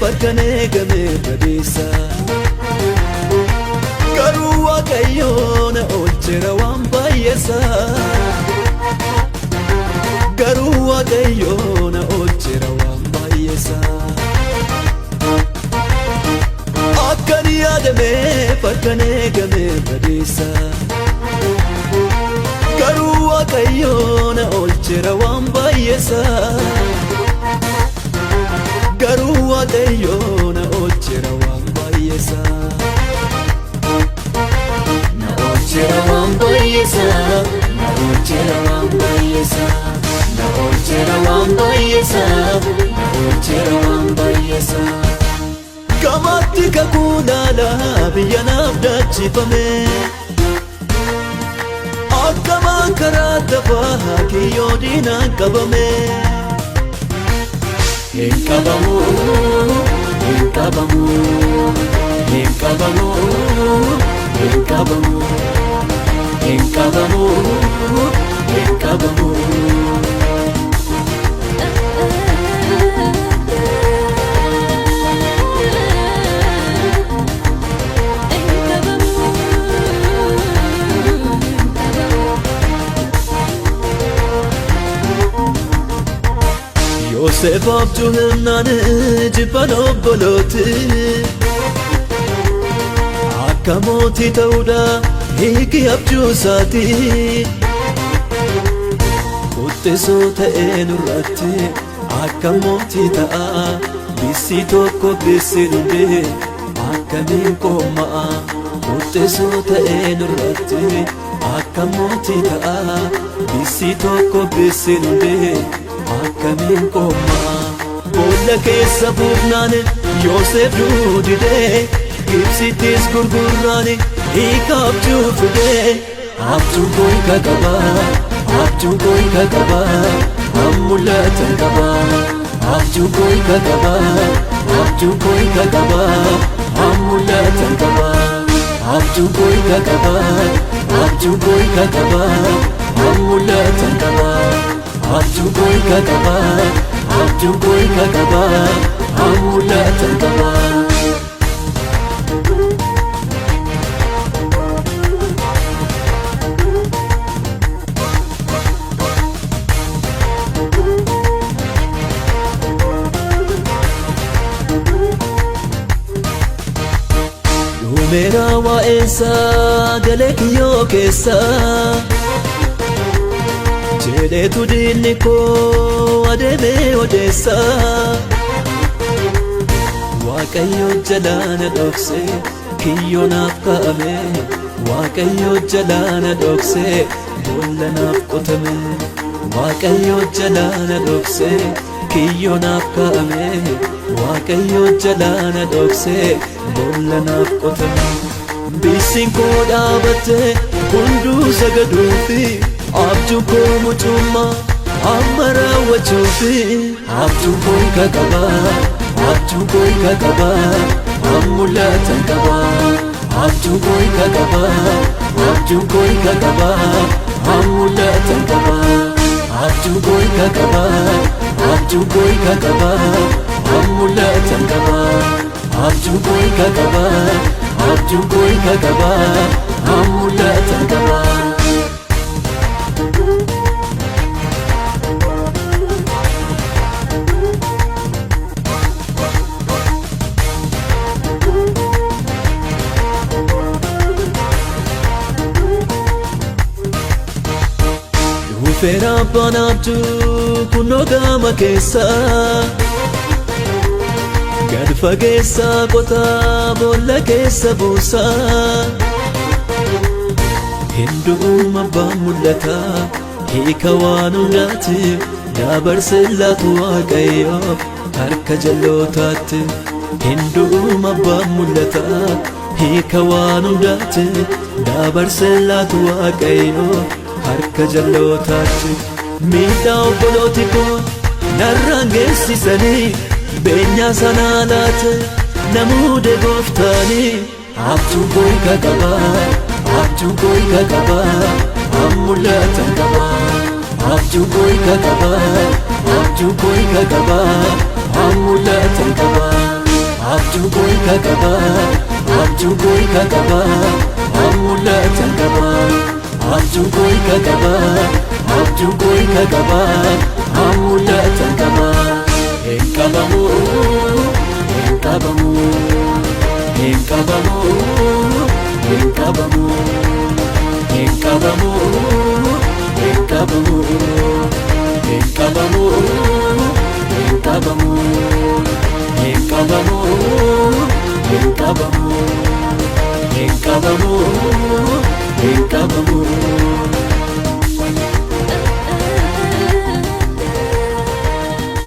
farkanee gamee badeessa garuu waaqayyoo na oolcheera waan baay'eessa garuu waaqayyoo na oolcheera waan baay'eessa akkan yaadamee farkanee gamee badeessa garuu waaqayyoo na oolcheera waan baay'eessa garuu waaqayyoo na oolcheera waan baay'eessa na oolcheera waan baay'eessa na oolcheera waan baay'eessa na oolcheera waan baay'eessa na oolcheera waan baay'eessa Kamatti kakuu laalaa biyya naaf daachifame akkamaan karaa tafaa kiyyoo diinaan qabame hin qabamu hin qabamu hin qabamu hin qabamu hin qabamu hin qabamu Yoosef abjuunnaan jibban obbolooti akka mootii ta'uudha hiiki abjuusaati quxxisoo ta'ee nurratti akka mootii ta'a bissi tokko bissi dhundee akkamiin qoomma'a quxxisoo ta'ee nurratti akka mootii ta'a bissi tokko bissi dhundee akkamiin qoomma'a boolla keessa buufnaan Yoosef duudidee Gibsittis gurgurraan hiika abjuu fidee abjuun koo hiika qaba abjuun koo hiika qaba mul'atan qaba abjuun koo hiika qaba abjuun koo hiika qaba mul'atan qaba abjuun koo hiika qaba abjuun koo hiika qaba mul'atan qaba abjuun koo hiika qaba abjuun koo hiika qaba mul'atan qaba Dhumeera waa'eensaa galee kiyyoo keessa jedheetu diinni koo adeemee odeessa Waaqayyo jalaana dhokse kiyyoo naaf kaa'ame Waaqayyo jalaana dhokse boolla naaf qotame Waaqayyo jalaana dhokse kiyyoo naaf kaa'ame Waaqayyo jalaana dhokse boolla naaf qotame Bissiin koo dhaabatte hunduu sagaduufi abjuun koo mucummaa amma raawwachuufi abjuun koo hiika qaba abjuun koo hiika qaba mul'atan qaba abjuun koo hiika qaba abjuun koo hiika qaba mul'atan qaba abjuun koo hiika qaba abjuun koo hiika qaba mul'atan qaba abjuun koo hiika qaba abjuun koo hiika qaba mul'atan qaba Dhufeera abbaan abjuu kunoo gama keessa gad fageessa qotaa boolla keessa buusa Hindu'uuma abbaan mul'ata hiika waan hundaati dabarse laatu waaqayyoo harka jalootaatti Hindu'uuma abbaan mul'ata hiika waan hundaati dabarse laatu waaqayyoo harka jalootaatti miidhaa obbolooti koo narraan geessisanii beenyaa sanaa laate namuude gooftaanii abjuun koo hiika qaba abjuun koo hiika qaba mul'atan qaba abjuun koo hiika qaba abjuun koo hiika qaba mul'atan qaba abjuu koo kakaba abjuu koo kakaba mul'atan qaba abjuu koo kakaba abjuu koo kakaba mul'atan qaba hin qabamu hin qabamu hin qabamu hin qabamu hin qabamu hin qabamu hin qabamu hin qabamu hin qabamu hin qabamu hin qabamu hin qabamu